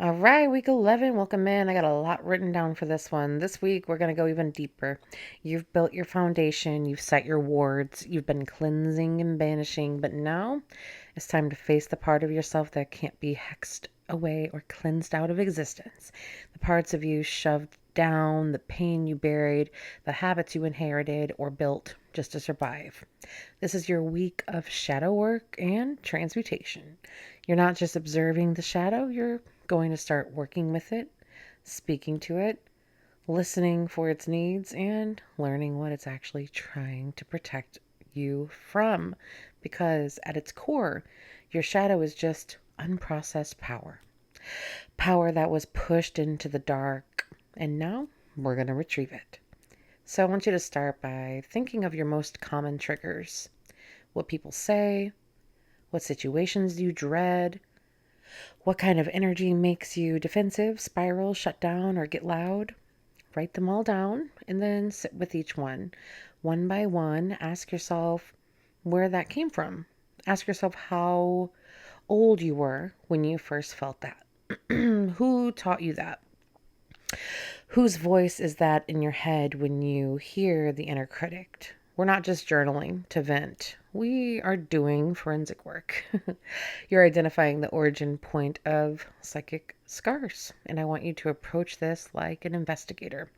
All right, week 11. Welcome in. I got a lot written down for this one. This week, we're going to go even deeper. You've built your foundation, you've set your wards, you've been cleansing and banishing, but now it's time to face the part of yourself that can't be hexed away or cleansed out of existence. The parts of you shoved down, the pain you buried, the habits you inherited or built just to survive. This is your week of shadow work and transmutation. You're not just observing the shadow, you're going to start working with it, speaking to it, listening for its needs, and learning what it's actually trying to protect you from. Because at its core, your shadow is just unprocessed power. Power that was pushed into the dark, and now we're going to retrieve it. So I want you to start by thinking of your most common triggers. What people say, what situations you dread, what kind of energy makes you defensive, spiral, shut down, or get loud? Write them all down and then sit with each one. One by one, ask yourself where that came from. Ask yourself how old you were when you first felt that. Who taught you that? Whose voice is that in your head when you hear the inner critic? We're not just journaling to vent. We are doing forensic work. You're identifying the origin point of psychic scars. And I want you to approach this like an investigator,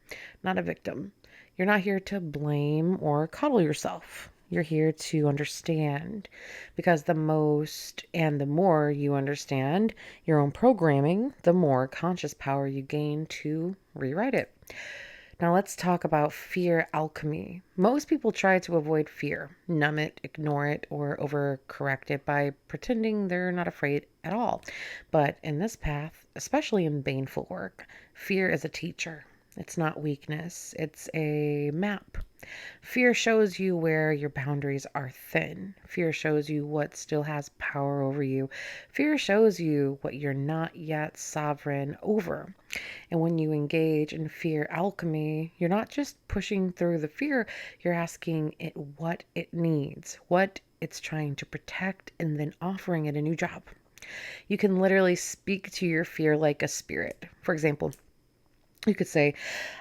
not a victim. You're not here to blame or coddle yourself. You're here to understand, because the most and the more you understand your own programming, the more conscious power you gain to rewrite it. Now let's talk about fear alchemy. Most people try to avoid fear, numb it, ignore it, or overcorrect it by pretending they're not afraid at all. But in this path, especially in baneful work, fear is a teacher. It's not weakness, it's a map. Fear shows you where your boundaries are thin. Fear shows you what still has power over you. Fear shows you what you're not yet sovereign over. And when you engage in fear alchemy, you're not just pushing through the fear, you're asking it what it needs, what it's trying to protect, and then offering it a new job. You can literally speak to your fear like a spirit. For example, you could say,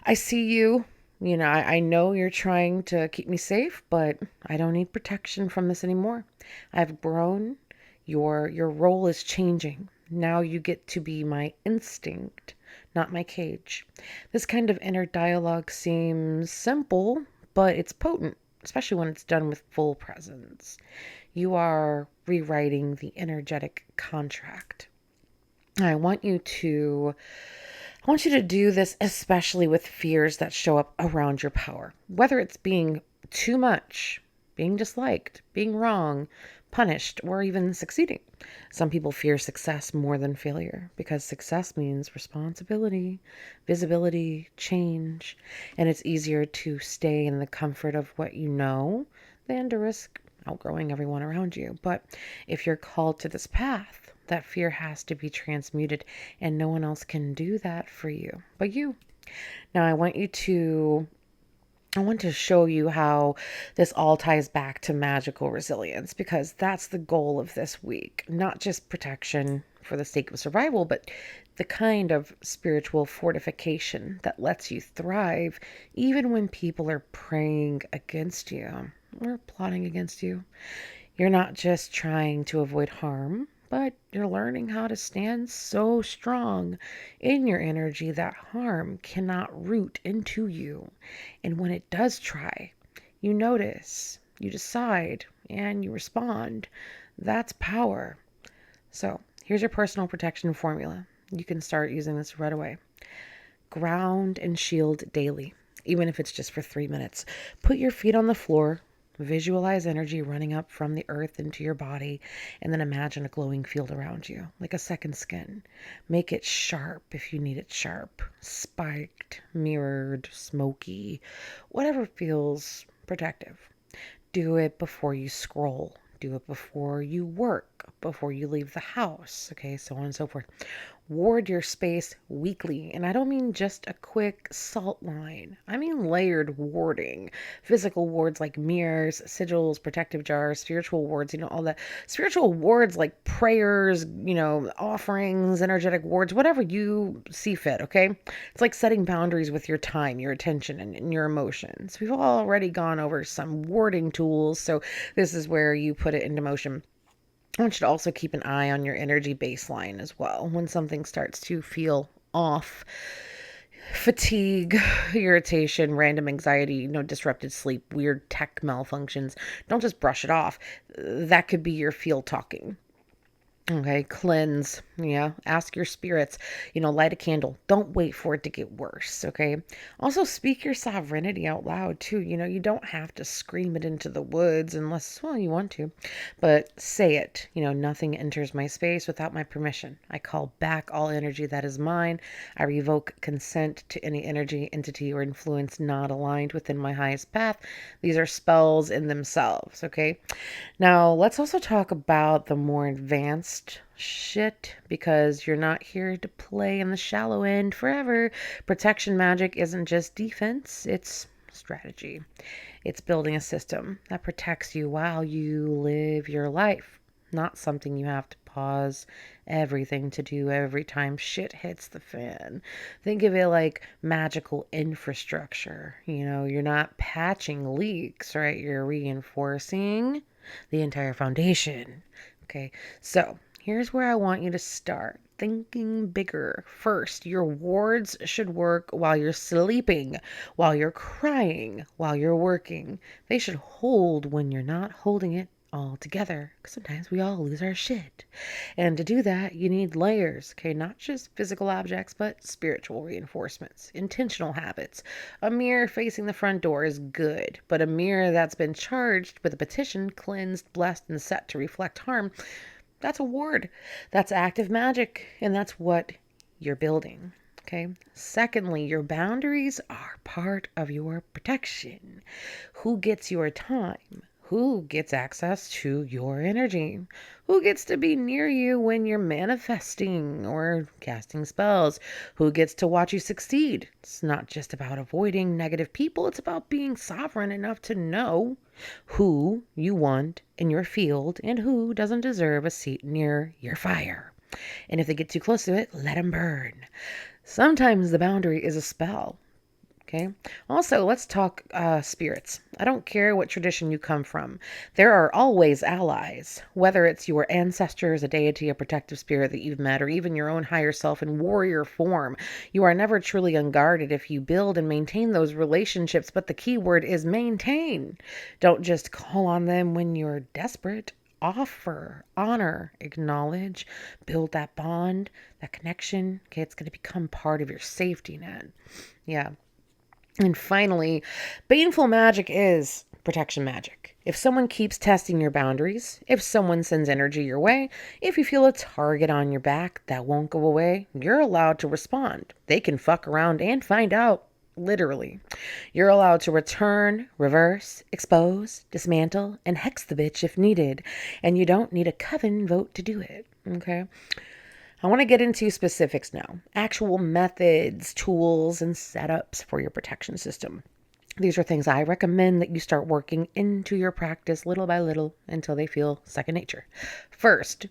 I see you. I know you're trying to keep me safe, but I don't need protection from this anymore. I've grown. Your role is changing. Now you get to be my instinct, not my cage. This kind of inner dialogue seems simple, but it's potent, especially when it's done with full presence. You are rewriting the energetic contract. I want you to I want you to do this especially with fears that show up around your power, whether it's being too much, being disliked, being wrong, punished, or even succeeding. Some people fear success more than failure because success means responsibility, visibility, change, and it's easier to stay in the comfort of what you know than to risk outgrowing everyone around you. But if you're called to this path, that fear has to be transmuted, and no one else can do that for you but you. Now, I want to show you how this all ties back to magical resilience, because that's the goal of this week. Not just protection for the sake of survival, but the kind of spiritual fortification that lets you thrive even when people are praying against you or plotting against you. You're not just trying to avoid harm, but you're learning how to stand so strong in your energy that harm cannot root into you. And when it does try, you notice, you decide, and you respond. That's power. So here's your personal protection formula. You can start using this right away. Ground and shield daily, even if it's just for 3 minutes. Put your feet on the floor. Visualize energy running up from the earth into your body, and then imagine a glowing field around you, like a second skin. Make it sharp if you need it sharp, spiked, mirrored, smoky, whatever feels protective. Do it before you scroll. Do it before you work, before you leave the house, okay, so on and so forth. Ward your space weekly. And I don't mean just a quick salt line. I mean layered warding. Physical wards like mirrors, sigils, protective jars, spiritual wards, all that. Spiritual wards like prayers, offerings, energetic wards, whatever you see fit, okay? It's like setting boundaries with your time, your attention, and your emotions. We've already gone over some warding tools, so this is where you put it into motion. I want you to also keep an eye on your energy baseline as well. When something starts to feel off, fatigue, irritation, random anxiety, disrupted sleep, weird tech malfunctions, don't just brush it off. That could be your field talking. Okay, cleanse. Yeah, ask your spirits, light a candle. Don't wait for it to get worse. Okay, also speak your sovereignty out loud too. You don't have to scream it into the woods unless, well, you want to, but say it. Nothing enters my space without my permission. I call back all energy that is mine. I revoke consent to any energy, entity, or influence not aligned within my highest path. These are spells in themselves. Okay, now let's also talk about the more advanced shit, because you're not here to play in the shallow end forever. Protection magic isn't just defense, it's strategy. It's building a system that protects you while you live your life, not something you have to pause everything to do every time shit hits the fan. Think of it like magical infrastructure. You're not patching leaks, right? You're reinforcing the entire foundation. Okay, so here's where I want you to start. Thinking bigger. First, your wards should work while you're sleeping, while you're crying, while you're working. They should hold when you're not holding it all together, because sometimes we all lose our shit. And to do that, you need layers, okay? Not just physical objects, but spiritual reinforcements, intentional habits. A mirror facing the front door is good, but a mirror that's been charged with a petition, cleansed, blessed, and set to reflect harm, that's a ward. That's active magic, and that's what you're building. Okay. Secondly, your boundaries are part of your protection. Who gets your time? Who gets access to your energy? Who gets to be near you when you're manifesting or casting spells? Who gets to watch you succeed? It's not just about avoiding negative people. It's about being sovereign enough to know who you want in your field and who doesn't deserve a seat near your fire. And if they get too close to it, let them burn. Sometimes the boundary is a spell. Okay. Also, let's talk spirits. I don't care what tradition you come from. There are always allies, whether it's your ancestors, a deity, a protective spirit that you've met, or even your own higher self in warrior form. You are never truly unguarded if you build and maintain those relationships, but the key word is maintain. Don't just call on them when you're desperate. Offer, honor, acknowledge, build that bond, that connection. Okay, it's going to become part of your safety net. Yeah. And finally, baneful magic is protection magic. If someone keeps testing your boundaries, if someone sends energy your way, if you feel a target on your back that won't go away, you're allowed to respond. They can fuck around and find out. Literally. You're allowed to return, reverse, expose, dismantle, and hex the bitch if needed. And you don't need a coven vote to do it. Okay? I want to get into specifics now. Actual methods, tools, and setups for your protection system. These are things I recommend that you start working into your practice little by little until they feel second nature. First,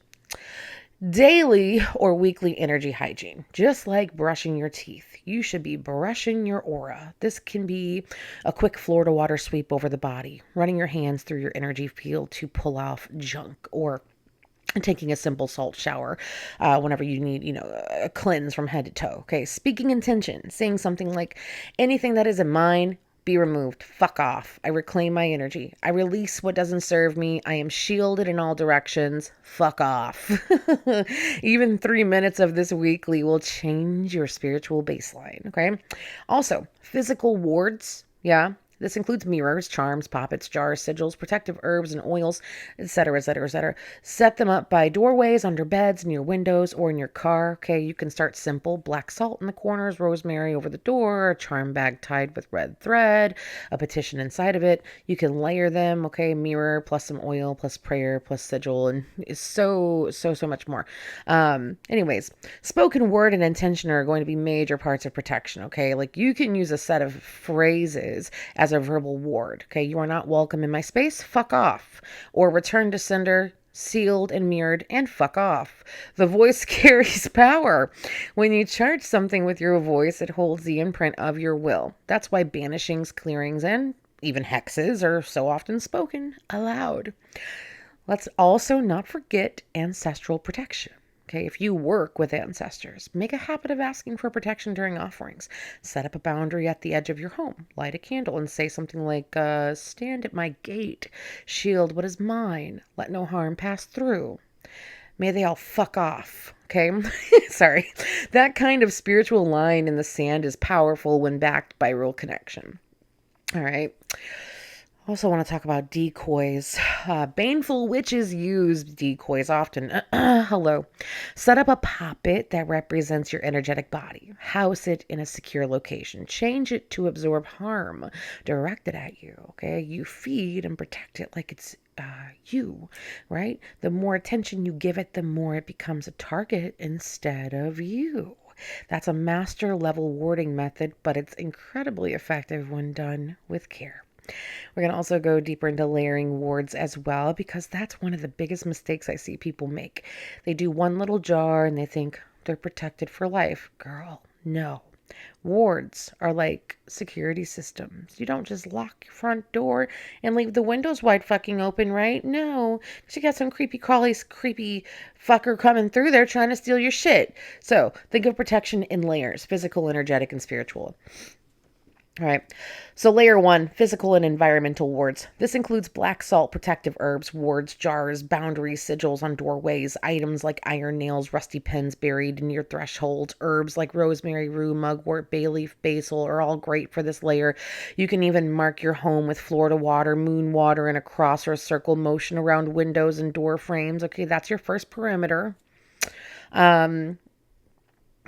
daily or weekly energy hygiene. Just like brushing your teeth, you should be brushing your aura. This can be a quick floor to water sweep over the body, running your hands through your energy field to pull off junk, or taking a simple salt shower whenever you need, a cleanse from head to toe. Okay, speaking intention, saying something like, anything that isn't mine, be removed. Fuck off. I reclaim my energy. I release what doesn't serve me. I am shielded in all directions. Fuck off. Even 3 minutes of this weekly will change your spiritual baseline. Okay. Also, physical wards. Yeah. This includes mirrors, charms, poppets, jars, sigils, protective herbs and oils, etc., etc., etc. Set them up by doorways, under beds, near windows, or in your car. Okay, you can start simple. Black salt in the corners, rosemary over the door, a charm bag tied with red thread, a petition inside of it. You can layer them. Okay, mirror plus some oil plus prayer plus sigil, and it's so much more. Anyways, spoken word and intention are going to be major parts of protection. Okay, like you can use a set of phrases as a verbal ward. Okay, you are not welcome in my space. Fuck off, or return to sender, sealed and mirrored, and fuck off. The voice carries power. When you charge something with your voice, it holds the imprint of your will. That's why banishings, clearings, and even hexes are so often spoken aloud. Let's also not forget ancestral protection. Okay, if you work with ancestors, make a habit of asking for protection during offerings. Set up a boundary at the edge of your home. Light a candle and say something like, stand at my gate. Shield what is mine. Let no harm pass through. May they all fuck off. Okay, sorry. That kind of spiritual line in the sand is powerful when backed by real connection. All right. Also want to talk about decoys. Baneful witches use decoys often. Hello. Set up a poppet that represents your energetic body. House it in a secure location. Change it to absorb harm directed at you. Okay? You feed and protect it like it's you, right? The more attention you give it, the more it becomes a target instead of you. That's a master level warding method, but it's incredibly effective when done with care. We're going to also go deeper into layering wards as well, because that's one of the biggest mistakes I see people make. They do one little jar and they think they're protected for life. Girl, no. Wards are like security systems. You don't just lock your front door and leave the windows wide fucking open, right? No, because you got some creepy fucker coming through there trying to steal your shit. So think of protection in layers: physical, energetic, and spiritual. All right. So layer 1, physical and environmental wards. This includes black salt, protective herbs, wards, jars, boundaries, sigils on doorways, items like iron nails, rusty pens buried near thresholds, herbs like rosemary, rue, mugwort, bay leaf, basil are all great for this layer. You can even mark your home with Florida water, moon water, and a cross or a circle motion around windows and door frames. Okay, that's your first perimeter.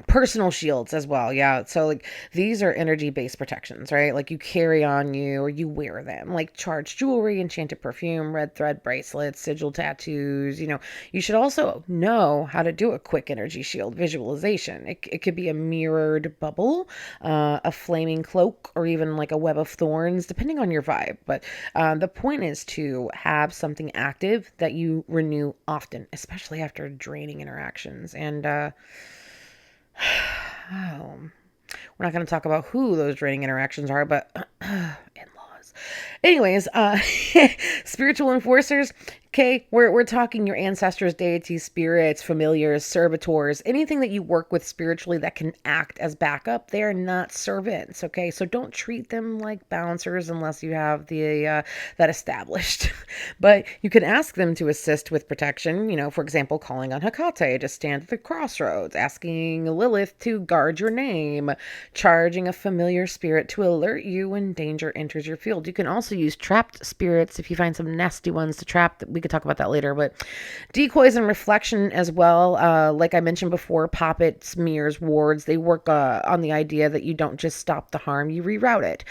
Personal shields as well. Yeah. So like these are energy based protections, right? Like you carry on you or you wear them, like charged jewelry, enchanted perfume, red thread bracelets, sigil tattoos. You should also know how to do a quick energy shield visualization. It could be a mirrored bubble, a flaming cloak, or even like a web of thorns, depending on your vibe. But the point is to have something active that you renew often, especially after draining interactions. And, we're not going to talk about who those draining interactions are, but in-laws. Anyways, spiritual enforcers. Okay, we're talking your ancestors, deities, spirits, familiars, servitors, anything that you work with spiritually that can act as backup. They are not servants. Okay, so don't treat them like bouncers unless you have the that established. But you can ask them to assist with protection. For example, calling on Hecate to stand at the crossroads, asking Lilith to guard your name, charging a familiar spirit to alert you when danger enters your field. You can also use trapped spirits if you find some nasty ones to trap. We could talk about that later, but decoys and reflection as well. Like I mentioned before, poppets, mirrors, wards, they work on the idea that you don't just stop the harm, you reroute it.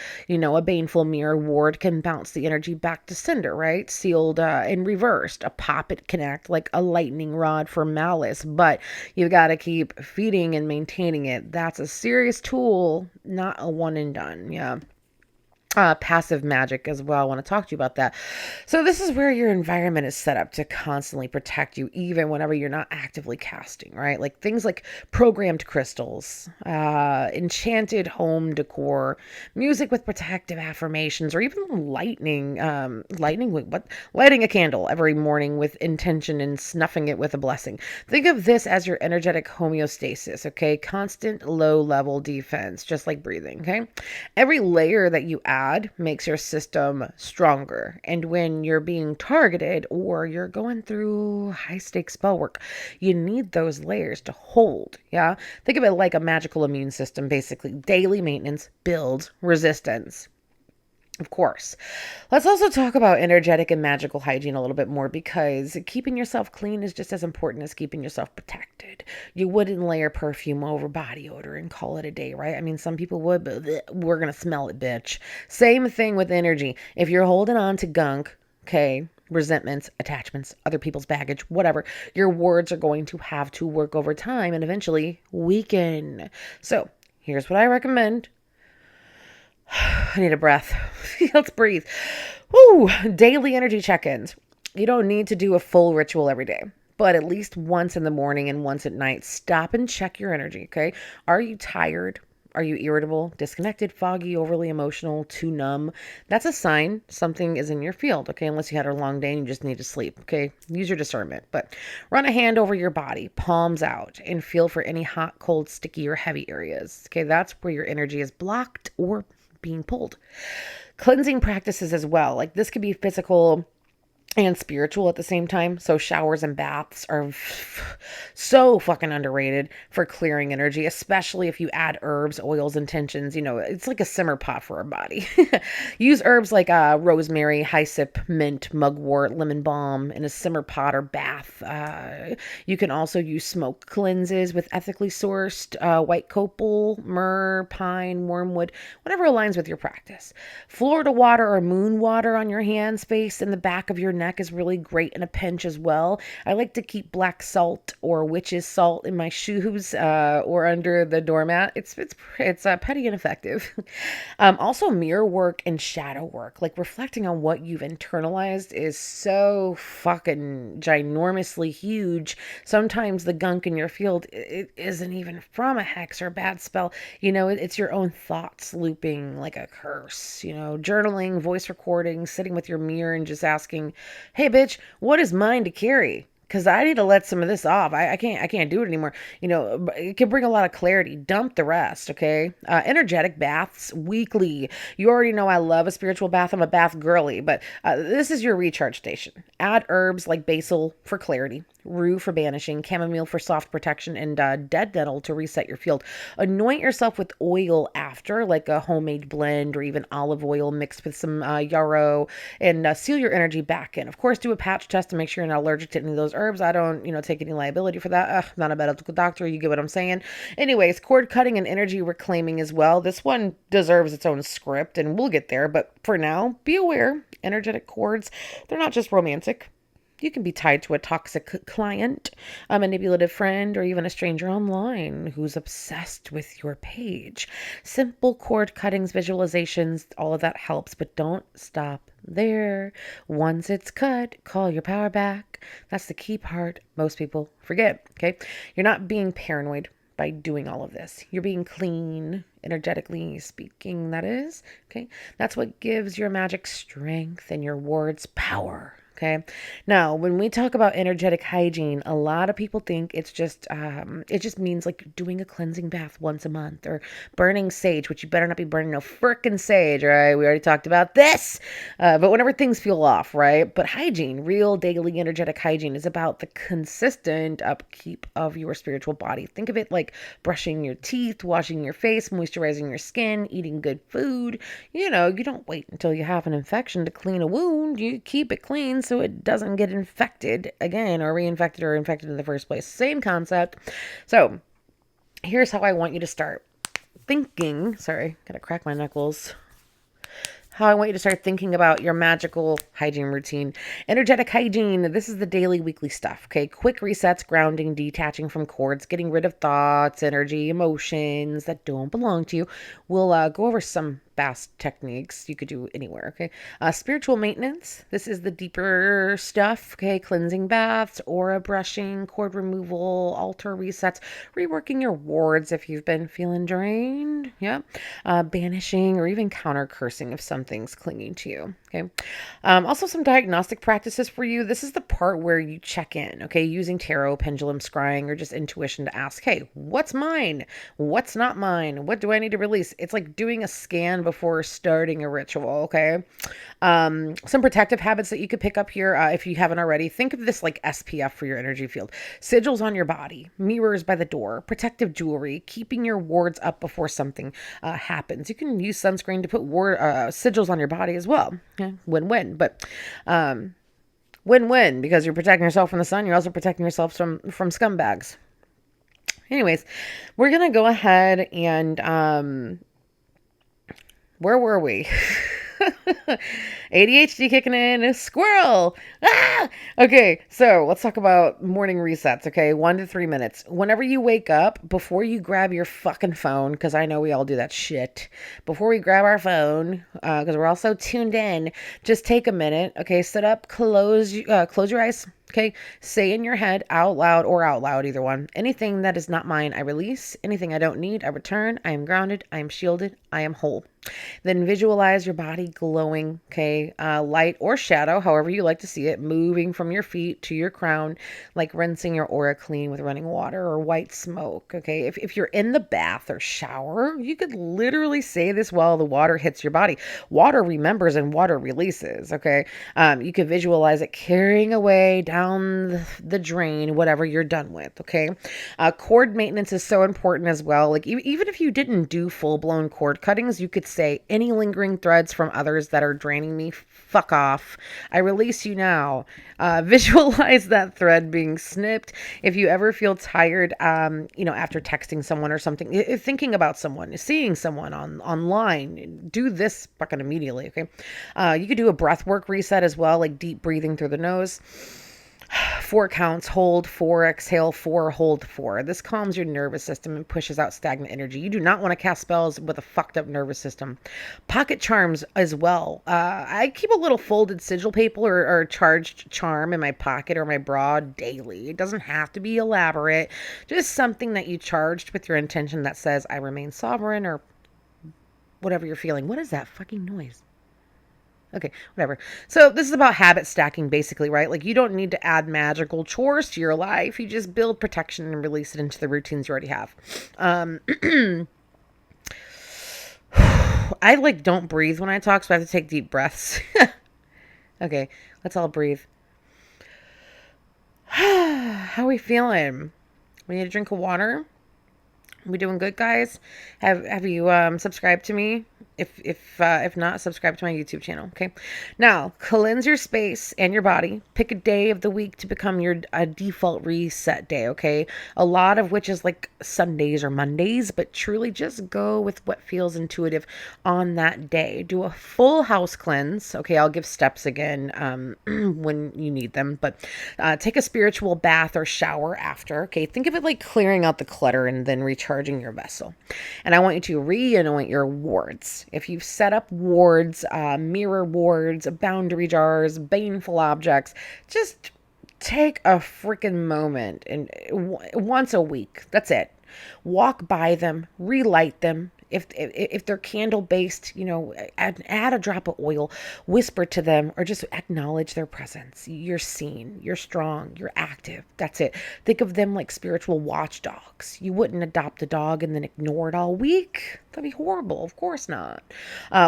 A baneful mirror ward can bounce the energy back to sender, right? Sealed and reversed. A poppet can act like a lightning rod for malice, but you've got to keep feeding and maintaining it. That's a serious tool, not a one and done. Yeah. Passive magic as well. I want to talk to you about that. So this is where your environment is set up to constantly protect you, even whenever you're not actively casting, right? Like things like programmed crystals, enchanted home decor, music with protective affirmations, or even lighting a candle every morning with intention and snuffing it with a blessing. Think of this as your energetic homeostasis, okay? Constant low level defense, just like breathing, okay? Every layer that you add makes your system stronger. And when you're being targeted or you're going through high stakes spell work, you need those layers to hold. Yeah. Think of it like a magical immune system, basically. Daily maintenance builds resistance. Of course. Let's also talk about energetic and magical hygiene a little bit more because keeping yourself clean is just as important as keeping yourself protected. You wouldn't layer perfume over body odor and call it a day, right? I mean, some people would, but we're going to smell it, bitch. Same thing with energy. If you're holding on to gunk, okay, resentments, attachments, other people's baggage, whatever, your words are going to have to work over time and eventually weaken. So here's what I recommend. I need a breath. Let's breathe. Woo! Daily energy check-ins. You don't need to do a full ritual every day, but at least once in the morning and once at night, stop and check your energy, okay? Are you tired? Are you irritable, disconnected, foggy, overly emotional, too numb? That's a sign something is in your field, okay? Unless you had a long day and you just need to sleep, okay? Use your discernment. But run a hand over your body, palms out, and feel for any hot, cold, sticky, or heavy areas, okay? That's where your energy is blocked or being pulled. Cleansing practices as well. Like this could be physical and spiritual at the same time. So showers and baths are so fucking underrated for clearing energy, especially if you add herbs, oils, and tensions. You know, it's like a simmer pot for our body. Use herbs like rosemary, hyssop, mint, mugwort, lemon balm in a simmer pot or bath. You can also use smoke cleanses with ethically sourced white copal, myrrh, pine, wormwood, whatever aligns with your practice. Florida water or moon water on your hands, face, and the back of your neck is really great in a pinch as well. I like to keep black salt or witch's salt in my shoes or under the doormat. It's petty and effective. Also, mirror work and shadow work, like reflecting on what you've internalized, is so fucking ginormously huge. Sometimes the gunk in your field it isn't even from a hex or a bad spell. You know, it's your own thoughts looping like a curse. You know, journaling, voice recording, sitting with your mirror and just asking, hey, bitch, what is mine to carry? Because I need to let some of this off. I can't do it anymore. You know, it can bring a lot of clarity. Dump the rest, okay? Energetic baths weekly. You already know I love a spiritual bath. I'm a bath girly, but this is your recharge station. Add herbs like basil for clarity, rue for banishing, chamomile for soft protection, and dead nettle to reset your field. Anoint yourself with oil after, like a homemade blend or even olive oil mixed with some yarrow, and seal your energy back in. Of course, do a patch test to make sure you're not allergic to any of those herbs. I don't, take any liability for that. I'm not a medical doctor. You get what I'm saying. Anyways, cord cutting and energy reclaiming as well. This one deserves its own script, and we'll get there. But for now, be aware, energetic cords, they're not just romantic. You can be tied to a toxic client, a manipulative friend, or even a stranger online who's obsessed with your page. Simple cord cuttings, visualizations, all of that helps, but don't stop there. Once it's cut, call your power back. That's the key part most people forget, okay? You're not being paranoid by doing all of this. You're being clean, energetically speaking, that is, okay? That's what gives your magic strength and your words power. Okay. Now, when we talk about energetic hygiene, a lot of people think it just means like doing a cleansing bath once a month or burning sage, which you better not be burning no frickin' sage, right? We already talked about this. But whenever things feel off, right? But hygiene, real daily energetic hygiene, is about the consistent upkeep of your spiritual body. Think of it like brushing your teeth, washing your face, moisturizing your skin, eating good food. You don't wait until you have an infection to clean a wound. You keep it clean so it doesn't get infected again or reinfected or infected in the first place. Same concept. So here's how I want you to start thinking. Sorry, gotta crack my knuckles. How I want you to start thinking about your magical hygiene routine. Energetic hygiene. This is the daily, weekly stuff. Okay. Quick resets, grounding, detaching from cords, getting rid of thoughts, energy, emotions that don't belong to you. We'll go over some fast techniques you could do anywhere. Okay. Spiritual maintenance. This is the deeper stuff. Okay. Cleansing baths, aura brushing, cord removal, altar resets, reworking your wards if you've been feeling drained. Yeah. Banishing or even counter cursing if something's clinging to you. Okay. Also some diagnostic practices for you. This is the part where you check in, okay, using tarot, pendulum scrying, or just intuition to ask, hey, what's mine? What's not mine? What do I need to release? It's like doing a scan on before starting a ritual, okay? Some protective habits that you could pick up here, if you haven't already. Think of this like SPF for your energy field. Sigils on your body, mirrors by the door, protective jewelry, keeping your wards up before something happens. You can use sunscreen to put sigils on your body as well. Yeah, win-win. But win-win, because you're protecting yourself from the sun. You're also protecting yourself from scumbags. Anyways, we're going to go ahead and, where were we? ADHD kicking in, a squirrel. Ah! Okay, so let's talk about morning resets, okay? 1 to 3 minutes. Whenever you wake up, before you grab your fucking phone, because I know we all do that shit, before we grab our phone, because we're all so tuned in, just take a minute, okay? Sit up, close your eyes. Okay, say in your head, out loud, either one. Anything that is not mine, I release. Anything I don't need, I return. I am grounded. I am shielded. I am whole. Then visualize your body glowing, okay, light or shadow, however you like to see it, moving from your feet to your crown, like rinsing your aura clean with running water or white smoke, okay? If you're in the bath or shower, you could literally say this while the water hits your body. Water remembers and water releases, okay? You could visualize it carrying away down the drain, whatever you're done with, okay? Cord maintenance is so important as well. Like even if you didn't do full-blown cord cuttings, you could say, any lingering threads from others that are draining me, fuck off. I release you now. Visualize that thread being snipped. If you ever feel tired, after texting someone or something, thinking about someone, seeing someone online, do this fucking immediately, okay? You could do a breath work reset as well, like deep breathing through the nose. 4 counts, hold 4, exhale 4, hold 4. This calms your nervous system and pushes out stagnant energy. You do not want to cast spells with a fucked up nervous system. Pocket charms as well. I keep a little folded sigil paper or charged charm in my pocket or my bra daily. It doesn't have to be elaborate. Just something that you charged with your intention that says, I remain sovereign, or whatever you're feeling. What is that fucking noise? Okay, whatever. So this is about habit stacking, basically, right? Like, you don't need to add magical chores to your life. You just build protection and release it into the routines you already have. I don't breathe when I talk, so I have to take deep breaths. Okay, let's all breathe. How are we feeling? We need a drink of water. We doing good, guys? Have you subscribed to me? If not, subscribe to my YouTube channel. Okay. Now, cleanse your space and your body. Pick a day of the week to become your default reset day. Okay. A lot of which is like Sundays or Mondays, but truly just go with what feels intuitive on that day. Do a full house cleanse. Okay. I'll give steps again when you need them, but take a spiritual bath or shower after. Okay. Think of it like clearing out the clutter and then recharging your vessel. And I want you to re-anoint your wards. If you've set up wards, mirror wards, boundary jars, baneful objects, just take a freaking moment and once a week. That's it. Walk by them, relight them. If they're candle based, add a drop of oil, whisper to them, or just acknowledge their presence. You're seen, you're strong, you're active. That's it. Think of them like spiritual watchdogs. You wouldn't adopt a dog and then ignore it all week. That'd be horrible. Of course not.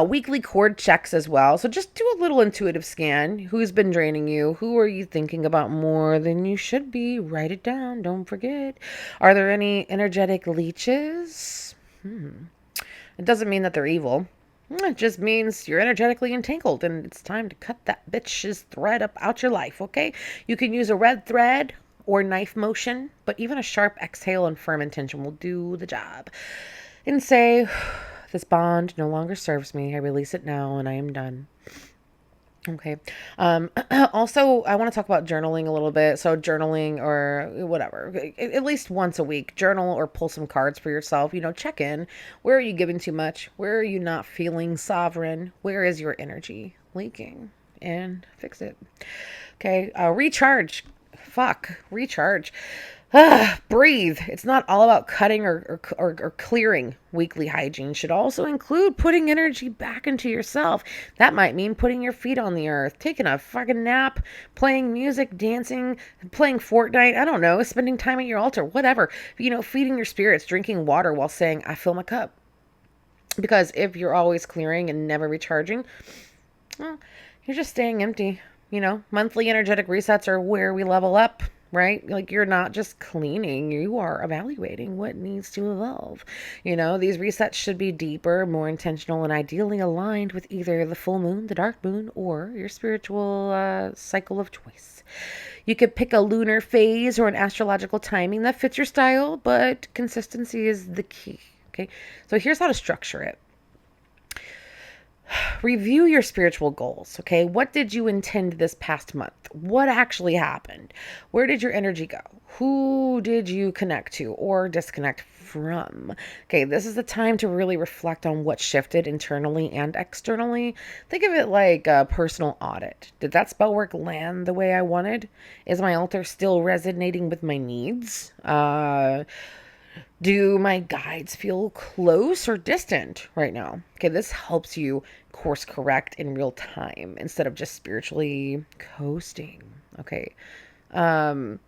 Weekly cord checks as well. So just do a little intuitive scan. Who's been draining you? Who are you thinking about more than you should be? Write it down. Don't forget. Are there any energetic leeches? It doesn't mean that they're evil. It just means you're energetically entangled and it's time to cut that bitch's thread up out your life, okay? You can use a red thread or knife motion, but even a sharp exhale and firm intention will do the job. And say, this bond no longer serves me. I release it now and I am done. Okay. Also, I want to talk about journaling a little bit. So journaling or whatever, at least once a week, journal or pull some cards for yourself. Check in. Where are you giving too much? Where are you not feeling sovereign? Where is your energy leaking? And fix it. Okay. Recharge. Recharge. Breathe. It's not all about cutting or clearing. Weekly hygiene should also include putting energy back into yourself. That might mean putting your feet on the earth, taking a fucking nap, playing music, dancing, playing Fortnite, I don't know, spending time at your altar, whatever. Feeding your spirits, drinking water while saying, I fill my cup. Because if you're always clearing and never recharging, well, you're just staying empty. Monthly energetic resets are where we level up, right? Like you're not just cleaning, you are evaluating what needs to evolve. These resets should be deeper, more intentional, and ideally aligned with either the full moon, the dark moon, or your spiritual cycle of choice. You could pick a lunar phase or an astrological timing that fits your style, but consistency is the key. Okay, so here's how to structure it. Review your spiritual goals, okay? What did you intend this past month? What actually happened? Where did your energy go? Who did you connect to or disconnect from? Okay, this is the time to really reflect on what shifted internally and externally. Think of it like a personal audit. Did that spell work land the way I wanted? Is my altar still resonating with my needs? Do my guides feel close or distant right now? Okay, this helps you course correct in real time instead of just spiritually coasting. Okay. Um,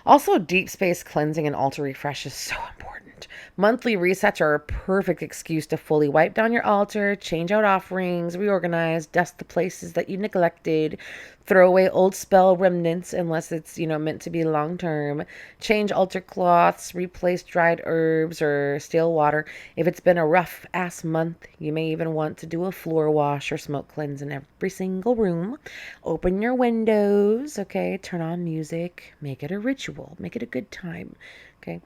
Also, deep space cleansing and altar refresh is so important. Monthly resets are a perfect excuse to fully wipe down your altar, change out offerings, reorganize, dust the places that you neglected, throw away old spell remnants unless it's, meant to be long term, change altar cloths, replace dried herbs or stale water. If it's been a rough ass month, you may even want to do a floor wash or smoke cleanse in every single room. Open your windows, okay? Turn on music, make it a ritual, make it a good time, okay?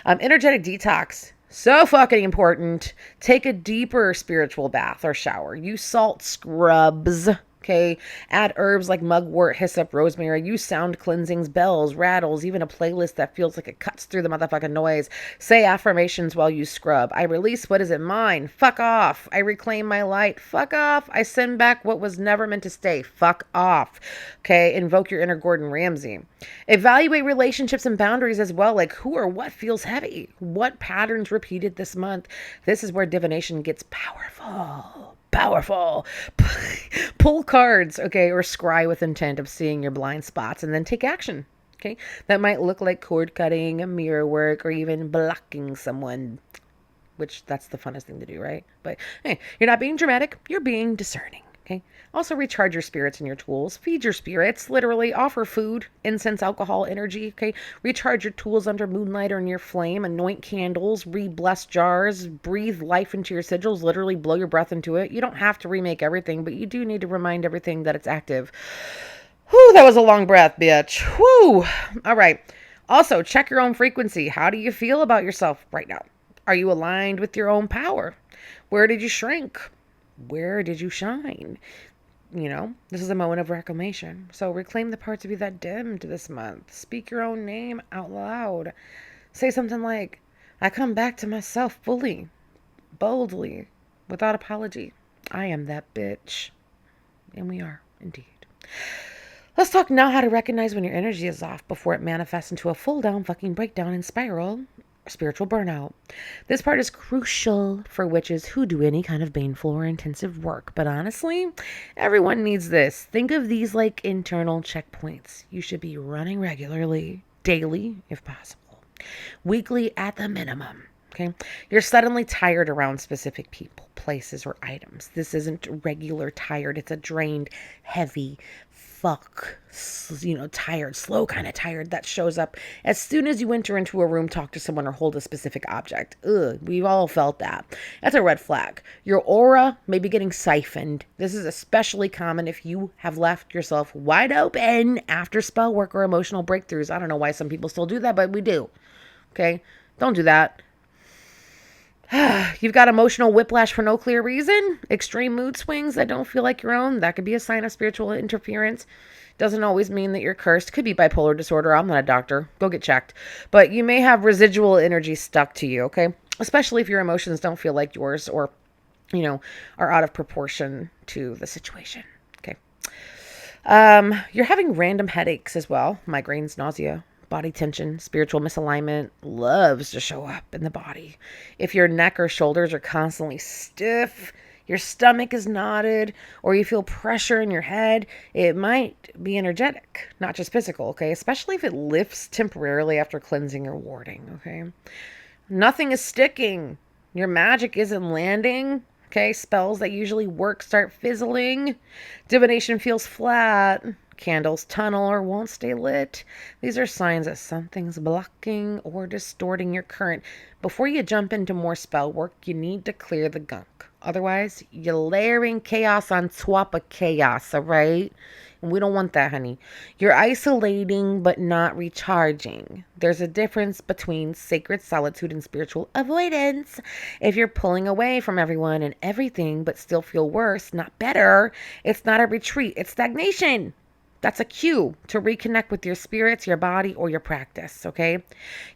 Energetic detox. So fucking important. Take a deeper spiritual bath or shower. Use salt scrubs. Okay. Add herbs like mugwort, hyssop, rosemary. Use sound cleansings, bells, rattles, even a playlist that feels like it cuts through the motherfucking noise. Say affirmations while you scrub. I release what isn't mine. Fuck off. I reclaim my light. Fuck off. I send back what was never meant to stay. Fuck off. Okay. Invoke your inner Gordon Ramsay. Evaluate relationships and boundaries as well. Like who or what feels heavy? What patterns repeated this month? This is where divination gets powerful. Pull cards, okay, or scry with intent of seeing your blind spots and then take action. Okay, that might look like cord cutting, mirror work, or even blocking someone, which that's the funnest thing to do, right? But hey, you're not being dramatic, you're being discerning. Okay. Also, recharge your spirits and your tools. Feed your spirits. Literally, offer food, incense, alcohol, energy. Okay. Recharge your tools under moonlight or near flame. Anoint candles. Re-bless jars. Breathe life into your sigils. Literally, blow your breath into it. You don't have to remake everything, but you do need to remind everything that it's active. Whew, that was a long breath, bitch. Whew. All right. Also, check your own frequency. How do you feel about yourself right now? Are you aligned with your own power? Where did you shrink? Where did you shine? This is a moment of reclamation. So reclaim the parts of you that dimmed this month. Speak your own name out loud. Say something like, I come back to myself fully, boldly, without apology. I am that bitch. And we are, indeed. Let's talk now how to recognize when your energy is off before it manifests into a full down fucking breakdown and spiral. Spiritual burnout. This part is crucial for witches who do any kind of baneful or intensive work. But honestly, everyone needs this. Think of these like internal checkpoints. You should be running regularly, daily, if possible, weekly at the minimum. Okay. You're suddenly tired around specific people, places, or items. This isn't regular tired. It's a drained, heavy, tired, slow kind of tired that shows up as soon as you enter into a room, talk to someone, or hold a specific object. Ugh, we've all felt that. That's a red flag. Your aura may be getting siphoned. This is especially common if you have left yourself wide open after spell work or emotional breakthroughs. I don't know why some people still do that, but we do. Okay? Don't do that. You've got emotional whiplash for no clear reason, extreme mood swings that don't feel like your own. That could be a sign of spiritual interference. Doesn't always mean that you're cursed. Could be bipolar disorder. I'm not a doctor. Go get checked. But you may have residual energy stuck to you, okay? Especially if your emotions don't feel like yours or, are out of proportion to the situation, okay? You're having random headaches as well. Migraines, nausea. Body tension, spiritual misalignment loves to show up in the body. If your neck or shoulders are constantly stiff, your stomach is knotted, or you feel pressure in your head, it might be energetic, not just physical, okay? Especially if it lifts temporarily after cleansing or warding, okay? Nothing is sticking. Your magic isn't landing. Okay, spells that usually work start fizzling. Divination feels flat. Candles tunnel or won't stay lit. These are signs that something's blocking or distorting your current. Before you jump into more spell work, you need to clear the gunk. Otherwise, you're layering chaos on top of chaos, all right? And we don't want that, honey. You're isolating but not recharging. There's a difference between sacred solitude and spiritual avoidance. If you're pulling away from everyone and everything but still feel worse, not better, it's not a retreat, it's stagnation. That's a cue to reconnect with your spirits, your body, or your practice, okay?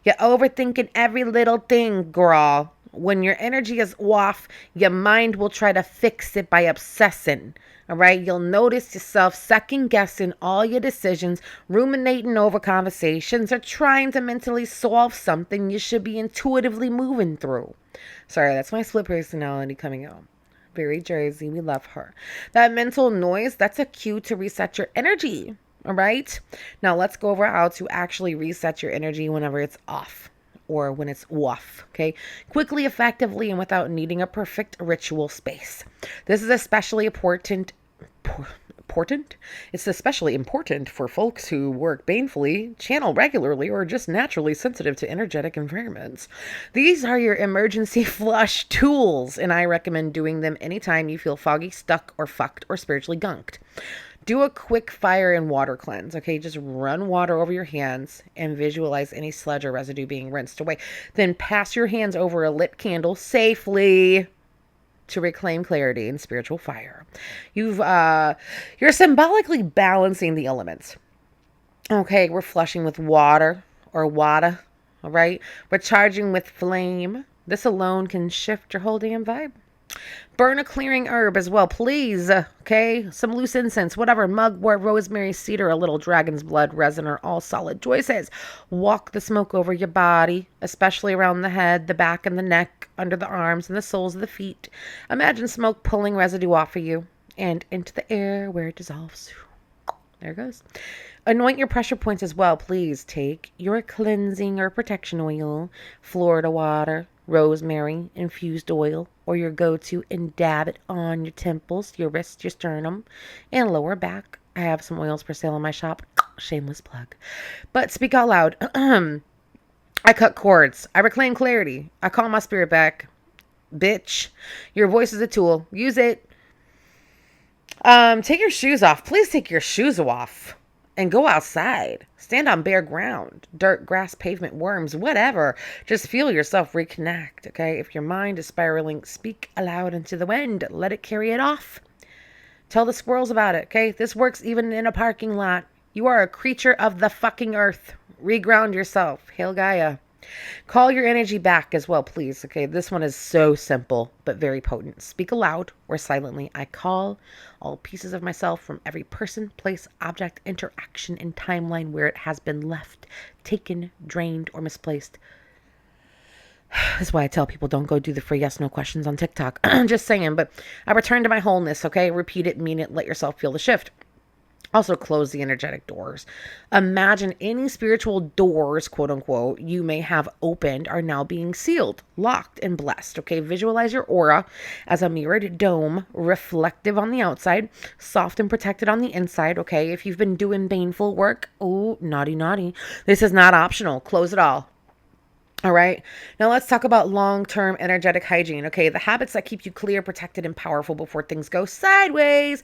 You're overthinking every little thing, girl. When your energy is off, your mind will try to fix it by obsessing. All right, you'll notice yourself second guessing all your decisions, ruminating over conversations, or trying to mentally solve something you should be intuitively moving through. Sorry, that's my split personality coming out. Very Jersey, we love her. That mental noise, that's a cue to reset your energy. All right, now let's go over how to actually reset your energy whenever it's off or when it's off, okay? Quickly, effectively, and without needing a perfect ritual space. This is especially important. It's especially important for folks who work banefully, channel regularly, or just naturally sensitive to energetic environments. These are your emergency flush tools, and I recommend doing them anytime you feel foggy, stuck, or fucked, or spiritually gunked. Do a quick fire and water cleanse, okay? Just run water over your hands and visualize any sludge or residue being rinsed away. Then pass your hands over a lit candle safely to reclaim clarity and spiritual fire. You're symbolically balancing the elements. Okay, we're flushing with water or water, all right? We're charging with flame. This alone can shift your whole damn vibe. Burn a clearing herb as well, please. Okay, some loose incense, whatever, mugwort, rosemary, cedar, a little dragon's blood, resin are all solid choices. Walk the smoke over your body, especially around the head, the back, and the neck, under the arms, and the soles of the feet. Imagine smoke pulling residue off of you and into the air where it dissolves. There it goes. Anoint your pressure points as well. Please take your cleansing or protection oil, Florida water, rosemary, infused oil, or your go-to, and dab it on your temples, your wrists, your sternum, and lower back. I have some oils for sale in my shop. Shameless plug. But speak out loud. I cut cords. I reclaim clarity. I call my spirit back. Bitch. Your voice is a tool. Use it. Take your shoes off. Please take your shoes off and go outside. Stand on bare ground, dirt, grass, pavement, worms, whatever. Just feel yourself reconnect, okay? If your mind is spiraling, speak aloud into the wind. Let it carry it off. Tell the squirrels about it, okay? This works even in a parking lot. You are a creature of the fucking earth. Reground yourself. Hail Gaia. Call your energy back as well, please. Okay, this one is so simple, but very potent. Speak aloud or silently. I call all pieces of myself from every person, place, object, interaction, and timeline where it has been left, taken, drained, or misplaced. That's why I tell people don't go do the free yes, no questions on TikTok. Just saying, but I return to my wholeness, okay? Repeat it, mean it, let yourself feel the shift. Also, close the energetic doors. Imagine any spiritual doors, quote unquote, you may have opened are now being sealed, locked, and blessed. Okay, visualize your aura as a mirrored dome, reflective on the outside, soft and protected on the inside. Okay, if you've been doing baneful work, oh, naughty, naughty. This is not optional. Close it all. All right. Now let's talk about long-term energetic hygiene. Okay. The habits that keep you clear, protected, and powerful before things go sideways.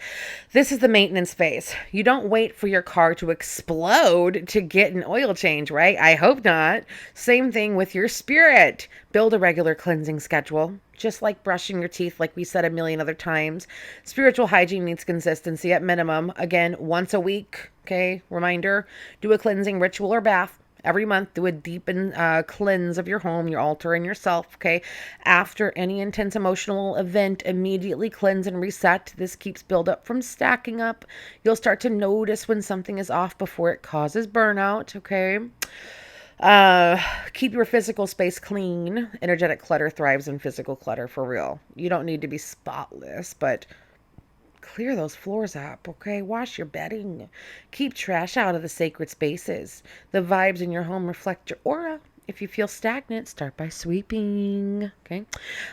This is the maintenance phase. You don't wait for your car to explode to get an oil change, right? I hope not. Same thing with your spirit. Build a regular cleansing schedule. Just like brushing your teeth, like we said a million other times. Spiritual hygiene needs consistency at minimum. Again, once a week. Okay. Reminder, do a cleansing ritual or bath. Every month, do a deep and cleanse of your home, your altar, and yourself, okay? After any intense emotional event, immediately cleanse and reset. This keeps buildup from stacking up. You'll start to notice when something is off before it causes burnout, okay? Keep your physical space clean. Energetic clutter thrives in physical clutter, for real. You don't need to be spotless, but clear those floors up, okay? Wash your bedding. Keep trash out of the sacred spaces. The vibes in your home reflect your aura. If you feel stagnant, start by sweeping. Okay.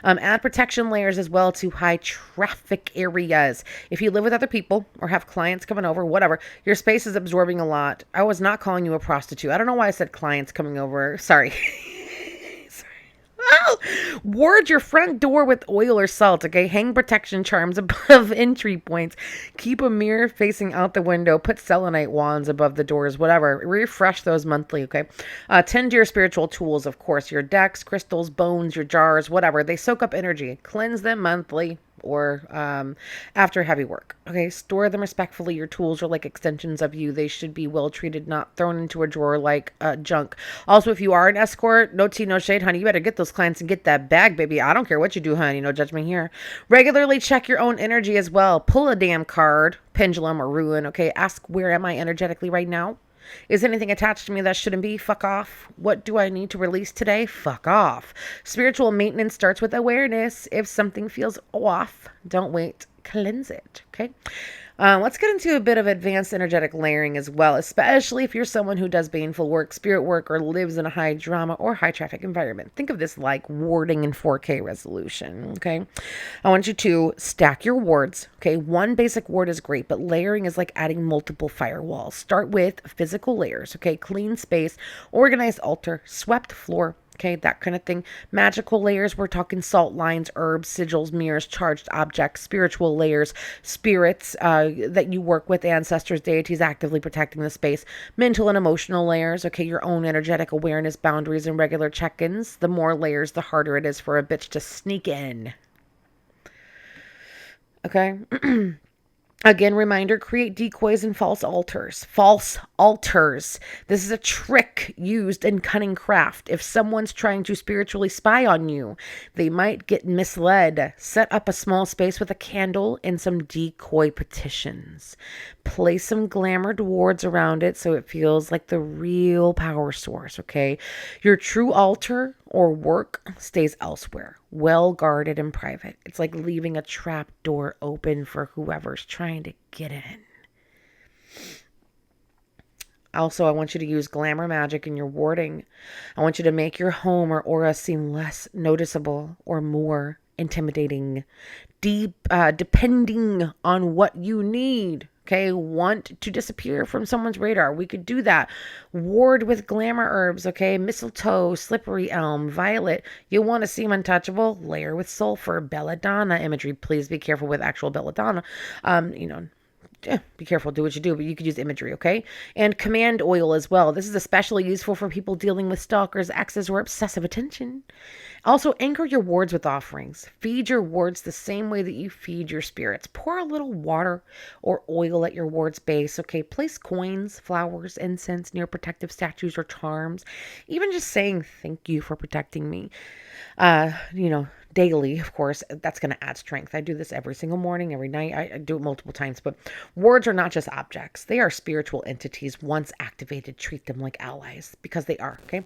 Add protection layers as well to high traffic areas. If you live with other people or have clients coming over, whatever, your space is absorbing a lot. I was not calling you a prostitute. I don't know why I said clients coming over. Sorry. Oh, ward your front door with oil or salt, okay? Hang protection charms above entry points. Keep a mirror facing out the window. Put selenite wands above the doors, whatever. Refresh those monthly, okay? Tend to your spiritual tools, of course. Your decks, crystals, bones, your jars, whatever. They soak up energy. Cleanse them monthly or after heavy work. Okay, store them respectfully. Your tools are like extensions of you. They should be well treated, not thrown into a drawer like junk. Also, if you are an escort, no tea, no shade, honey. You better get those clients and get that bag, baby. I don't care what you do, honey. No judgment here. Regularly check your own energy as well. Pull a damn card, pendulum or ruin. Okay, ask where am I energetically right now. Is anything attached to me that shouldn't be? Fuck off. What do I need to release today? Fuck off. Spiritual maintenance starts with awareness. If something feels off, don't wait. Cleanse it. Okay. Let's get into a bit of advanced energetic layering as well, especially if you're someone who does baneful work, spirit work, or lives in a high drama or high traffic environment. Think of this like warding in 4K resolution, okay? I want you to stack your wards, okay? One basic ward is great, but layering is like adding multiple firewalls. Start with physical layers, okay? Clean space, organized altar, swept floor, okay, that kind of thing. Magical layers, we're talking salt lines, herbs, sigils, mirrors, charged objects. Spiritual layers, spirits that you work with, ancestors, deities actively protecting the space. Mental and emotional layers, okay, your own energetic awareness, boundaries, and regular check-ins. The more layers, the harder it is for a bitch to sneak in. Okay. Again, reminder, create decoys and false altars. False altars. This is a trick used in cunning craft. If someone's trying to spiritually spy on you, they might get misled. Set up a small space with a candle and some decoy petitions. Place some glamored wards around it so it feels like the real power source, okay? Your true altar or work stays elsewhere, well guarded and private. It's like leaving a trap door open for whoever's trying to get in. Also, I want you to use glamour magic in your warding. I want you to make your home or aura seem less noticeable or more intimidating, depending on what you need. Okay, want to disappear from someone's radar. We could do that. Ward with glamour herbs, okay? Mistletoe, slippery elm, violet. You want to seem untouchable? Layer with sulfur, belladonna imagery. Please be careful with actual belladonna. Be careful, do what you do, but you could use imagery, okay? And command oil as well. This is especially useful for people dealing with stalkers, exes, or obsessive attention. Also, anchor your wards with offerings. Feed your wards the same way that you feed your spirits. Pour a little water or oil at your ward's base, okay? Place coins, flowers, incense near protective statues or charms. Even just saying thank you for protecting me. Daily, of course, that's going to add strength. I do this every single morning, every night. I do it multiple times, but words are not just objects. They are spiritual entities. Once activated, treat them like allies because they are, okay?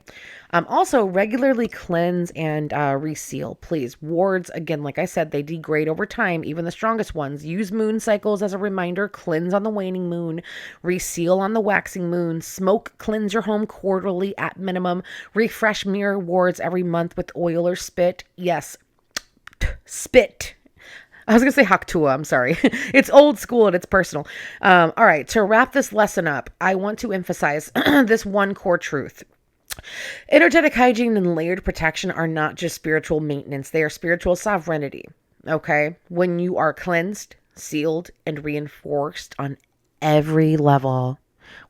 Also, regularly cleanse and reseal, please. Wards, again, like I said, they degrade over time, even the strongest ones. Use moon cycles as a reminder. Cleanse on the waning moon. Reseal on the waxing moon. Smoke, cleanse your home quarterly at minimum. Refresh mirror wards every month with oil or spit. Yes, spit. I was going to say Haktua. I'm sorry. It's old school and it's personal. All right. To wrap this lesson up, I want to emphasize this one core truth. Energetic hygiene and layered protection are not just spiritual maintenance. They are spiritual sovereignty. Okay. When you are cleansed, sealed, and reinforced on every level,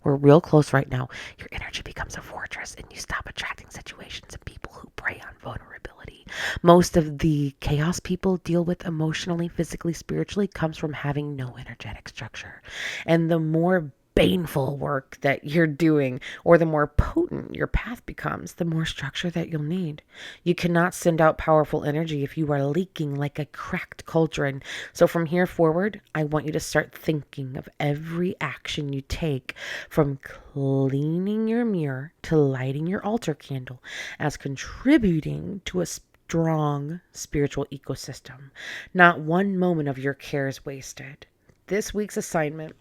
we're real close right now. Your energy becomes a fortress and you stop attracting situations and people who prey on vulnerability. Most of the chaos people deal with emotionally, physically, spiritually comes from having no energetic structure. And the more baneful work that you're doing or the more potent your path becomes, the more structure that you'll need. You cannot send out powerful energy if you are leaking like a cracked cauldron. So from here forward, I want you to start thinking of every action you take, from cleaning your mirror to lighting your altar candle, as contributing to a strong spiritual ecosystem. Not one moment of your care is wasted. This week's assignment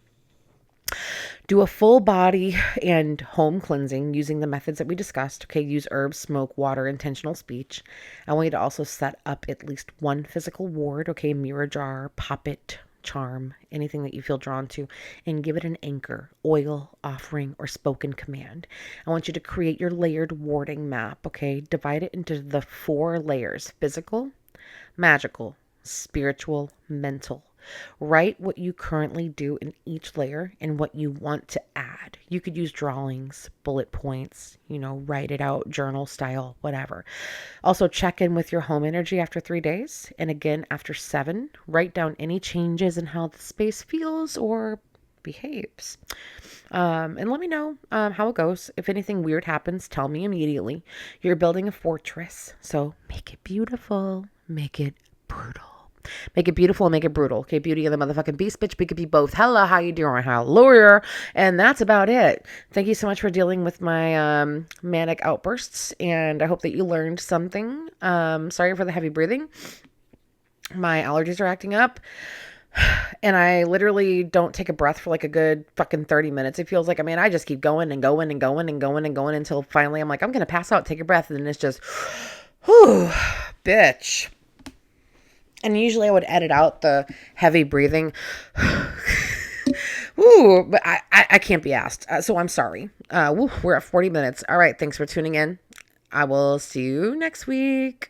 Do a full body and home cleansing using the methods that we discussed. Okay, use herbs, smoke, water, intentional speech. I want you to also set up at least one physical ward. Okay, mirror jar, poppet, charm, anything that you feel drawn to, and give it an anchor, oil, offering, or spoken command. I want you to create your layered warding map. Okay, divide it into the 4 layers: physical, magical, spiritual, mental. Write what you currently do in each layer and what you want to add. You could use drawings, bullet points, write it out, journal style, whatever. Also, check in with your home energy after 3 days. And again, after 7, write down any changes in how the space feels or behaves. And let me know how it goes. If anything weird happens, tell me immediately. You're building a fortress, so make it beautiful, make it brutal. Make it beautiful and make it brutal. Okay, Beauty and the motherfucking Beast, bitch. We could be both. Hello, how you doing? Hallelujah. And that's about it. Thank you so much for dealing with my manic outbursts, and I hope that you learned something. Sorry for the heavy breathing. My allergies are acting up. And I literally don't take a breath for like a good fucking 30 minutes. It feels like, I just keep going and going and going and going and going until finally I'm like, I'm going to pass out, take a breath. And then it's just, whew, bitch. And usually I would edit out the heavy breathing. Ooh, but I can't be asked. So I'm sorry. We're at 40 minutes. All right. Thanks for tuning in. I will see you next week.